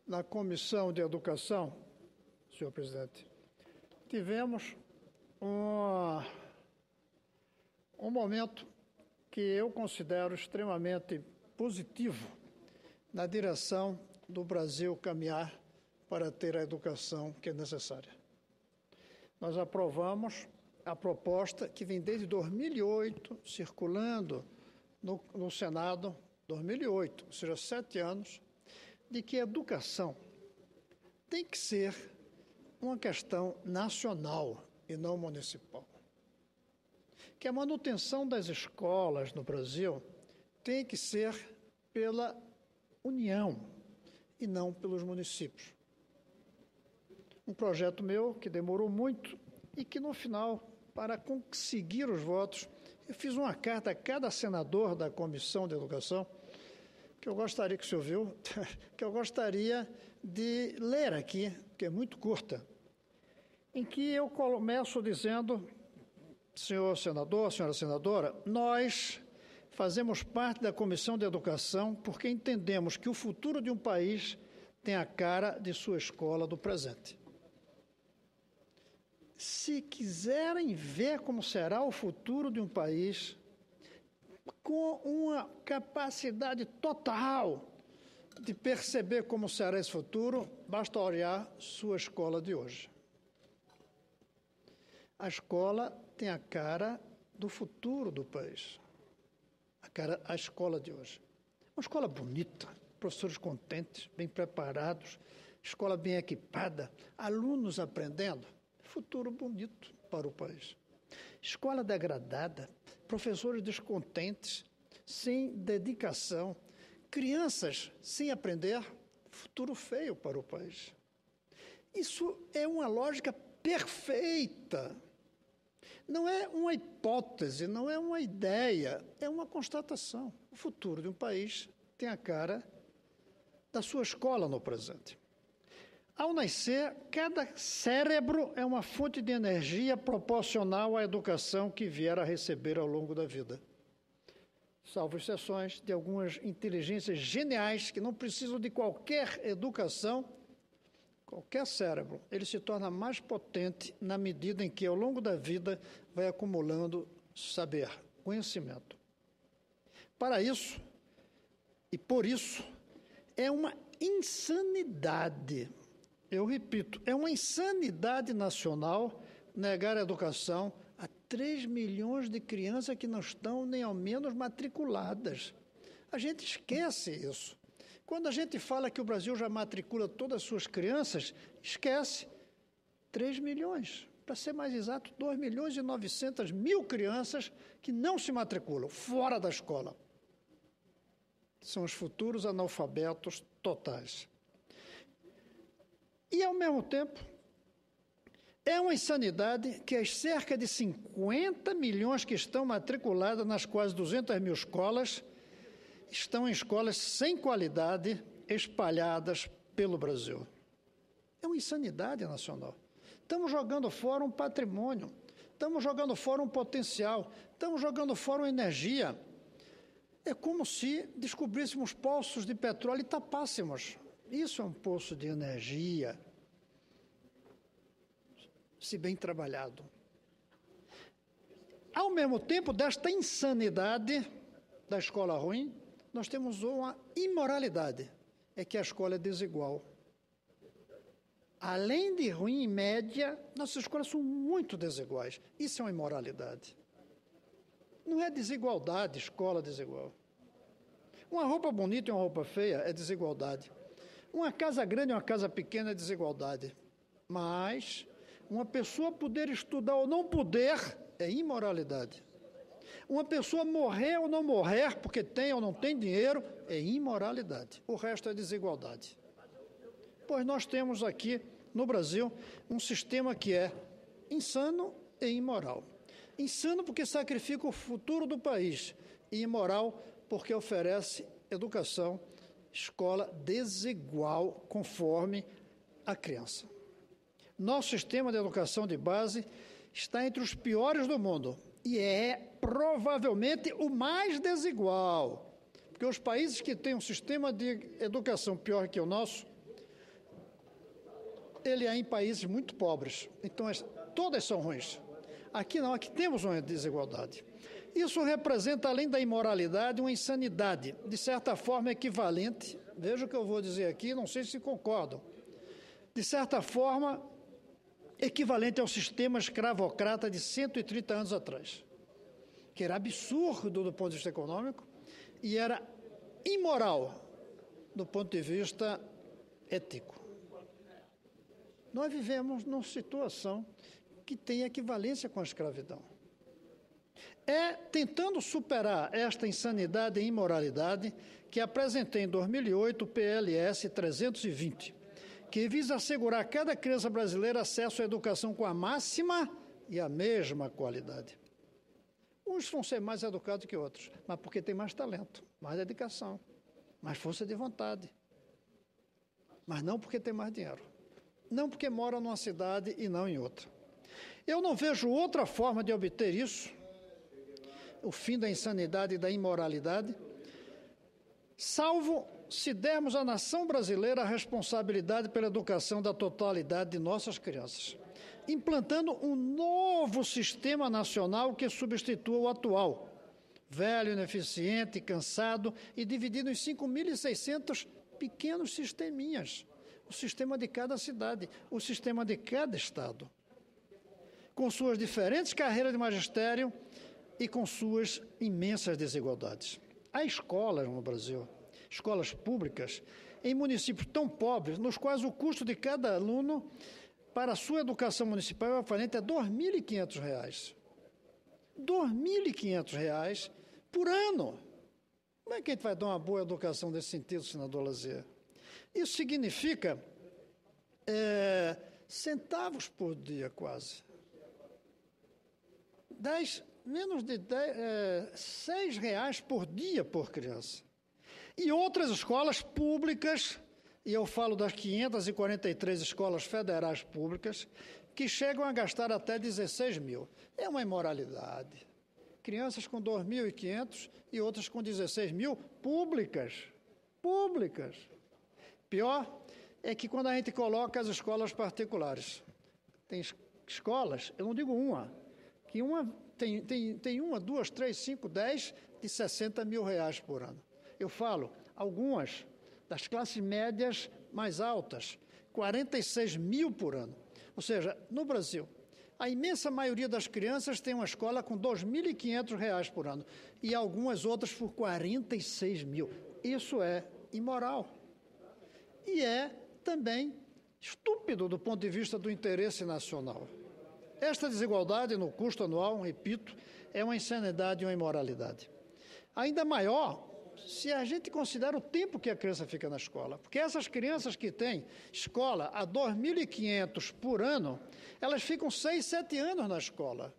na Comissão de Educação, senhor presidente, tivemos um momento que eu considero extremamente positivo na direção do Brasil caminhar para ter a educação que é necessária. Nós aprovamos a proposta que vem desde 2008 circulando no Senado, 2008, ou seja, 7 anos, de que a educação tem que ser uma questão nacional e não municipal. Que a manutenção das escolas no Brasil tem que ser pela União e não pelos municípios. Um projeto meu que demorou muito e que, no final, para conseguir os votos, eu fiz uma carta a cada senador da Comissão de Educação, que eu gostaria que o senhor viu, que eu gostaria de ler aqui, que é muito curta, em que eu começo dizendo: senhor senador, senhora senadora, nós fazemos parte da Comissão de Educação porque entendemos que o futuro de um país tem a cara de sua escola do presente. Se quiserem ver como será o futuro de um país, com uma capacidade total de perceber como será esse futuro, basta olhar sua escola de hoje. A escola tem a cara do futuro do país, a escola de hoje. Uma escola bonita, professores contentes, bem preparados, escola bem equipada, alunos aprendendo, futuro bonito para o país. Escola degradada, professores descontentes, sem dedicação, crianças sem aprender, futuro feio para o país. Isso é uma lógica perfeita. Não é uma hipótese, não é uma ideia, é uma constatação. O futuro de um país tem a cara da sua escola no presente. Ao nascer, cada cérebro é uma fonte de energia proporcional à educação que vier a receber ao longo da vida. Salvo exceções de algumas inteligências geniais que não precisam de qualquer educação, qualquer cérebro, ele se torna mais potente na medida em que, ao longo da vida, vai acumulando saber, conhecimento. Para isso, e por isso, é uma insanidade, eu repito, é uma insanidade nacional negar a educação a 3 milhões de crianças que não estão nem ao menos matriculadas. A gente esquece isso. Quando a gente fala que o Brasil já matricula todas as suas crianças, esquece 3 milhões. Para ser mais exato, 2 milhões e 900 mil crianças que não se matriculam, fora da escola. São os futuros analfabetos totais. E, ao mesmo tempo, é uma insanidade que as cerca de 50 milhões que estão matriculadas nas quase 200 mil escolas estão em escolas sem qualidade, espalhadas pelo Brasil. É uma insanidade nacional. Estamos jogando fora um patrimônio, estamos jogando fora um potencial, estamos jogando fora uma energia. É como se descobríssemos poços de petróleo e tapássemos. Isso é um poço de energia, se bem trabalhado. Ao mesmo tempo desta insanidade da escola ruim, nós temos uma imoralidade, é que a escola é desigual. Além de ruim em média, nossas escolas são muito desiguais. Isso é uma imoralidade. Não é desigualdade, escola desigual. Uma roupa bonita e uma roupa feia é desigualdade. Uma casa grande e uma casa pequena é desigualdade. Mas uma pessoa poder estudar ou não poder é imoralidade. Uma pessoa morrer ou não morrer porque tem ou não tem dinheiro é imoralidade. O resto é desigualdade. Pois nós temos aqui no Brasil um sistema que é insano e imoral. Insano porque sacrifica o futuro do país e imoral porque oferece educação, escola desigual conforme a criança. Nosso sistema de educação de base está entre os piores do mundo e é provavelmente o mais desigual, porque os países que têm um sistema de educação pior que o nosso ele é em países muito pobres. Então, todas são ruins. Aqui não, aqui temos uma desigualdade. Isso representa, além da imoralidade, uma insanidade, de certa forma equivalente, veja o que eu vou dizer aqui, não sei se concordam, de certa forma equivalente ao sistema escravocrata de 130 anos atrás, que era absurdo do ponto de vista econômico e era imoral do ponto de vista ético. Nós vivemos numa situação que tem equivalência com a escravidão. É tentando superar esta insanidade e imoralidade que apresentei em 2008 o PLS 320, que visa assegurar a cada criança brasileira acesso à educação com a máxima e a mesma qualidade. Uns vão ser mais educados que outros, mas porque tem mais talento, mais dedicação, mais força de vontade. Mas não porque tem mais dinheiro. Não porque mora numa cidade e não em outra. Eu não vejo outra forma de obter isso, o fim da insanidade e da imoralidade, salvo se dermos à nação brasileira a responsabilidade pela educação da totalidade de nossas crianças, implantando um novo sistema nacional que substitua o atual, velho, ineficiente, cansado e dividido em 5.600 pequenos sisteminhas, o sistema de cada cidade, o sistema de cada estado, com suas diferentes carreiras de magistério e com suas imensas desigualdades. Há escolas no Brasil, escolas públicas, em municípios tão pobres, nos quais o custo de cada aluno para a sua educação municipal é equivalente a R$ 2.500. R$ 2.500 por ano. Como é que a gente vai dar uma boa educação nesse sentido, senador Lazier? Isso significa centavos por dia, quase. Menos de R$6 por dia por criança. E outras escolas públicas, e eu falo das 543 escolas federais públicas, que chegam a gastar até 16 mil. É uma imoralidade. Crianças com 2.500 e outras com 16 mil, públicas. Públicas. Pior é que quando a gente coloca as escolas particulares, tem escolas, eu não digo uma, que uma tem uma, duas, três, cinco, 10 de R$60 mil por ano. Eu falo, algumas das classes médias mais altas, 46 mil por ano. Ou seja, no Brasil, a imensa maioria das crianças tem uma escola com R$2.500 por ano e algumas outras por 46 mil. Isso é imoral. E é também estúpido do ponto de vista do interesse nacional. Esta desigualdade no custo anual, repito, é uma insanidade e uma imoralidade. Ainda maior se a gente considera o tempo que a criança fica na escola. Porque essas crianças que têm escola a 2.500 por ano, elas ficam 6, 7 anos na escola.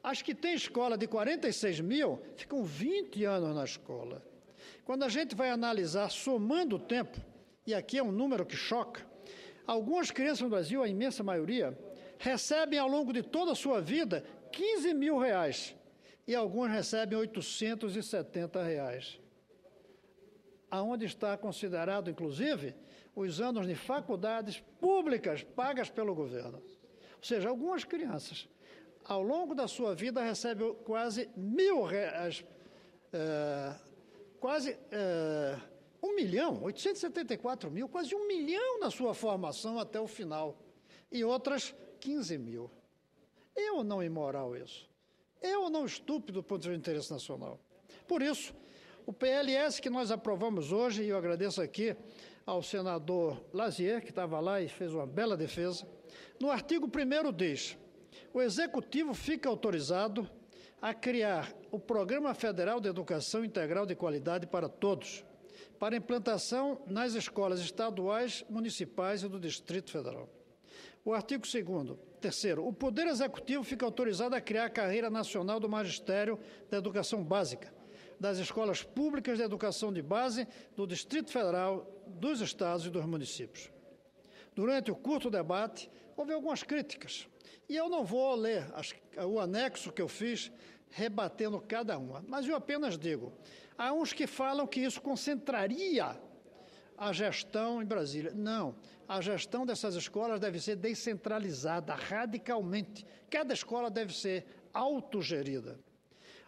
As que têm escola de 46 mil, ficam 20 anos na escola. Quando a gente vai analisar, somando o tempo, e aqui é um número que choca, algumas crianças no Brasil, a imensa maioria, recebem ao longo de toda a sua vida R$15 mil e algumas recebem R$870. Aonde está considerado, inclusive, os anos de faculdades públicas pagas pelo governo. Ou seja, algumas crianças, ao longo da sua vida, recebem quase R$1.000, quase 1 milhão, 874 mil, quase 1 milhão na sua formação até o final. E outras 15 mil. É ou não imoral isso? É ou não estúpido do ponto de vista do interesse nacional? Por isso, o PLS que nós aprovamos hoje, e eu agradeço aqui ao senador Lazier, que estava lá e fez uma bela defesa, no artigo 1º diz: o Executivo fica autorizado a criar o Programa Federal de Educação Integral de Qualidade para Todos, para implantação nas escolas estaduais, municipais e do Distrito Federal. O artigo 3º, o Poder Executivo fica autorizado a criar a Carreira Nacional do Magistério da Educação Básica, das escolas públicas de educação de base do Distrito Federal, dos estados e dos municípios. Durante o curto debate, houve algumas críticas, e eu não vou ler o anexo que eu fiz, rebatendo cada uma, mas eu apenas digo, há uns que falam que isso concentraria a gestão em Brasília. Não, a gestão dessas escolas deve ser descentralizada radicalmente. Cada escola deve ser autogerida.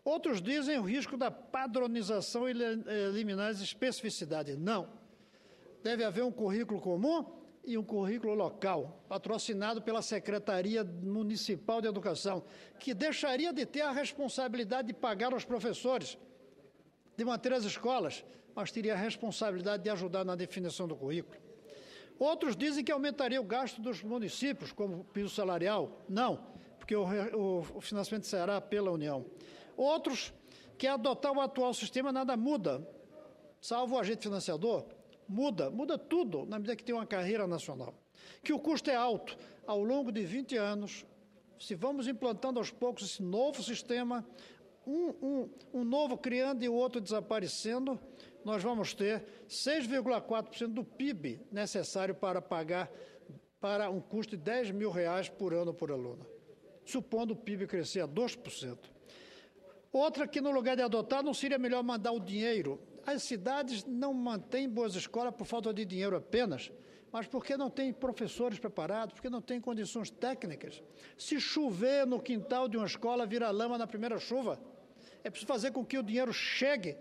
Outros dizem o risco da padronização e eliminar as especificidades. Não. Deve haver um currículo comum e um currículo local, patrocinado pela Secretaria Municipal de Educação, que deixaria de ter a responsabilidade de pagar aos professores, de manter as escolas, mas teria a responsabilidade de ajudar na definição do currículo. Outros dizem que aumentaria o gasto dos municípios, como o piso salarial. Não, porque o financiamento será pela União. Outros que adotar o atual sistema nada muda, salvo o agente financiador, muda tudo, na medida que tem uma carreira nacional. Que o custo é alto. Ao longo de 20 anos, se vamos implantando aos poucos esse novo sistema, um novo criando e o outro desaparecendo, nós vamos ter 6,4% do PIB necessário para pagar para um custo de R$10 mil por ano por aluno, supondo o PIB crescer a 2%. Outra que, no lugar de adotar, não seria melhor mandar o dinheiro. As cidades não mantêm boas escolas por falta de dinheiro apenas, mas porque não tem professores preparados, porque não tem condições técnicas. Se chover no quintal de uma escola, vira lama na primeira chuva. É preciso fazer com que o dinheiro chegue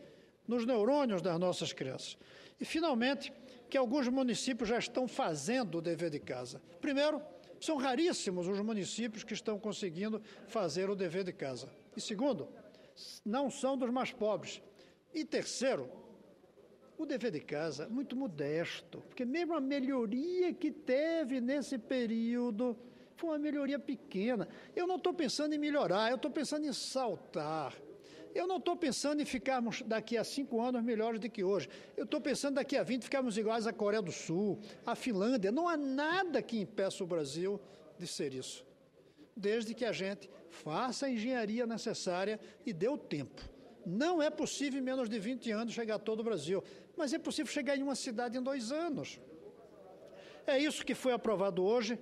nos neurônios das nossas crianças. E, finalmente, que alguns municípios já estão fazendo o dever de casa. Primeiro, são raríssimos os municípios que estão conseguindo fazer o dever de casa. E, segundo, não são dos mais pobres. E terceiro, o dever de casa é muito modesto, porque mesmo a melhoria que teve nesse período foi uma melhoria pequena. Eu não estou pensando em melhorar, eu estou pensando em saltar. Eu não estou pensando em ficarmos daqui a 5 anos melhores do que hoje. Eu estou pensando daqui a 20 ficarmos iguais à Coreia do Sul, à Finlândia. Não há nada que impeça o Brasil de ser isso, desde que a gente faça a engenharia necessária e dê o tempo. Não é possível em menos de 20 anos chegar a todo o Brasil, mas é possível chegar em uma cidade em 2 anos. É isso que foi aprovado hoje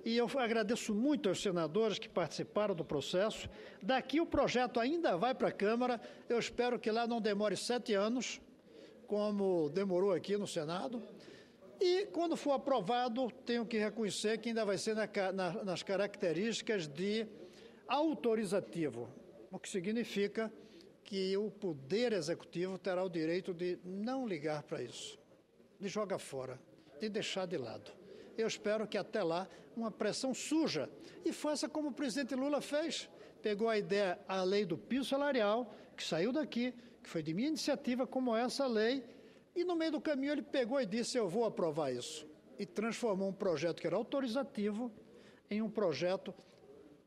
e eu agradeço muito aos senadores que participaram do processo. Daqui o projeto ainda vai para a Câmara, eu espero que lá não demore 7 anos, como demorou aqui no Senado. E, quando for aprovado, tenho que reconhecer que ainda vai ser nas características de autorizativo, o que significa que o Poder Executivo terá o direito de não ligar para isso, de jogar fora, de deixar de lado. Eu espero que até lá uma pressão suja e faça como o presidente Lula fez. Pegou a ideia, a lei do piso salarial, que saiu daqui, que foi de minha iniciativa, como essa lei, e no meio do caminho ele pegou e disse, eu vou aprovar isso. E transformou um projeto que era autorizativo em um projeto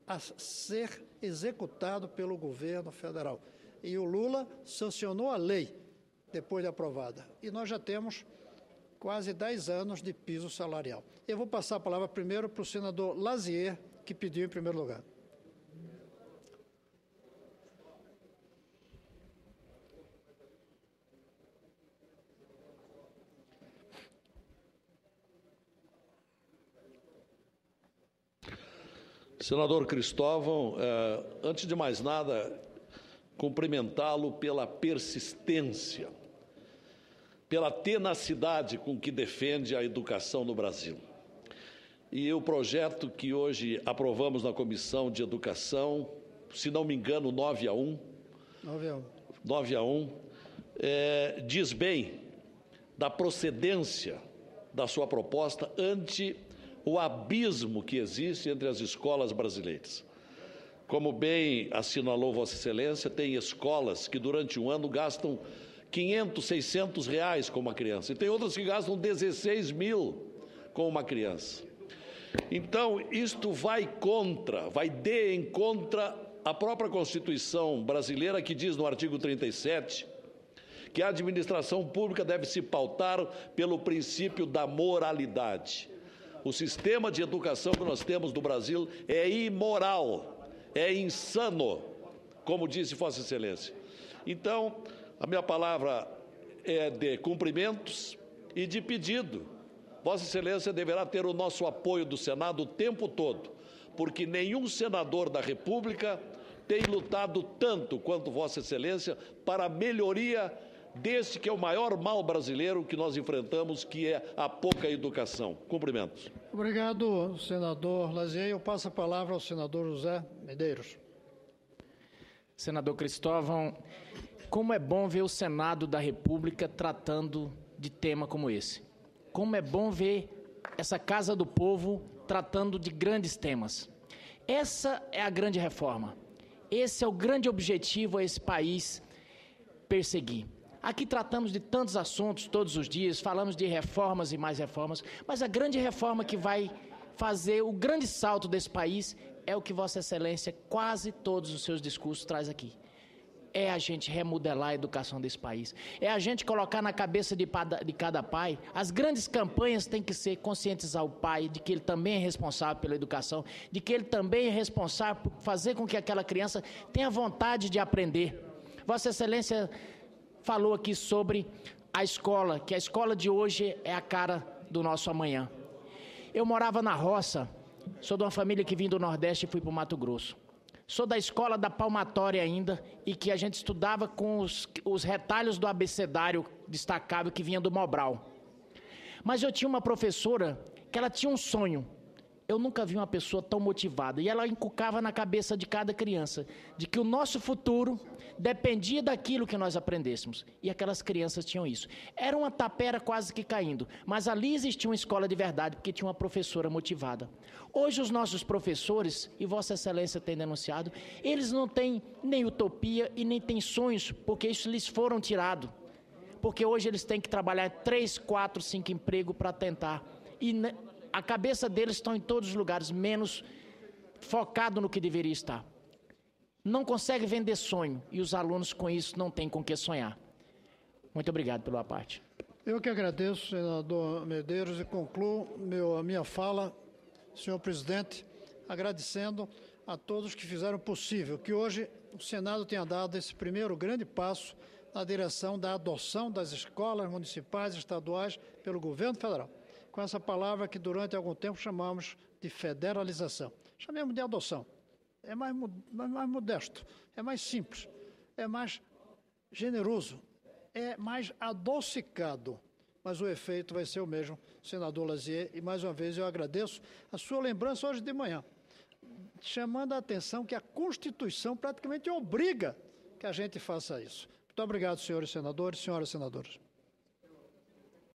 a ser executado pelo governo federal. E o Lula sancionou a lei depois de aprovada. E nós já temos quase 10 anos de piso salarial. Eu vou passar a palavra primeiro para o senador Lazier, que pediu em primeiro lugar. Senador Cristóvão, antes de mais nada, cumprimentá-lo pela persistência, pela tenacidade com que defende a educação no Brasil. E o projeto que hoje aprovamos na Comissão de Educação, se não me engano, 9-1, diz bem da procedência da sua proposta ante o abismo que existe entre as escolas brasileiras. Como bem assinalou Vossa Excelência, tem escolas que durante um ano gastam R$500, R$600 com uma criança, e tem outras que gastam 16 mil com uma criança. Então, isto vai de em contra a própria Constituição brasileira, que diz no artigo 37 que a administração pública deve se pautar pelo princípio da moralidade. O sistema de educação que nós temos no Brasil é imoral, é insano, como disse Vossa Excelência. Então, a minha palavra é de cumprimentos e de pedido. Vossa Excelência deverá ter o nosso apoio do Senado o tempo todo, porque nenhum senador da República tem lutado tanto quanto Vossa Excelência para a melhoria desse que é o maior mal brasileiro que nós enfrentamos, que é a pouca educação. Cumprimentos. Obrigado, senador Lazier. Eu passo a palavra ao senador José Medeiros. Senador Cristóvão, como é bom ver o Senado da República tratando de tema como esse. Como é bom ver essa Casa do Povo tratando de grandes temas. Essa é a grande reforma. Esse é o grande objetivo a esse país perseguir. Aqui tratamos de tantos assuntos todos os dias, falamos de reformas e mais reformas, mas a grande reforma que vai fazer o grande salto desse país é o que Vossa Excelência, quase todos os seus discursos, traz aqui. É a gente remodelar a educação desse país. É a gente colocar na cabeça de cada pai. As grandes campanhas têm que ser conscientizar o pai de que ele também é responsável pela educação, de que ele também é responsável por fazer com que aquela criança tenha vontade de aprender. Vossa Excelência falou aqui sobre a escola, que a escola de hoje é a cara do nosso amanhã. Eu morava na roça, sou de uma família que vim do Nordeste e fui para o Mato Grosso. Sou da escola da Palmatória ainda, e que a gente estudava com os retalhos do abecedário destacável que vinha do Mobral. Mas eu tinha uma professora que ela tinha um sonho. Eu nunca vi uma pessoa tão motivada. E ela inculcava na cabeça de cada criança de que o nosso futuro dependia daquilo que nós aprendêssemos. E aquelas crianças tinham isso. Era uma tapera quase que caindo. Mas ali existia uma escola de verdade, porque tinha uma professora motivada. Hoje os nossos professores, e Vossa Excelência tem denunciado, eles não têm nem utopia e nem têm sonhos, porque isso lhes foram tirado. Porque hoje eles têm que trabalhar 3, 4, 5 empregos para tentar. E a cabeça deles está em todos os lugares, menos focado no que deveria estar. Não consegue vender sonho, e os alunos com isso não têm com que sonhar. Muito obrigado pela parte. Eu que agradeço, senador Medeiros, e concluo a minha fala, senhor presidente, agradecendo a todos que fizeram possível que hoje o Senado tenha dado esse primeiro grande passo na direção da adoção das escolas municipais e estaduais pelo governo federal, com essa palavra que durante algum tempo chamamos de federalização. Chamemos de adoção. É mais modesto, é mais simples, é mais generoso, é mais adocicado, mas o efeito vai ser o mesmo, senador Lazier, e mais uma vez eu agradeço a sua lembrança hoje de manhã, chamando a atenção que a Constituição praticamente obriga que a gente faça isso. Muito obrigado, senhores senadores, senhoras senadoras.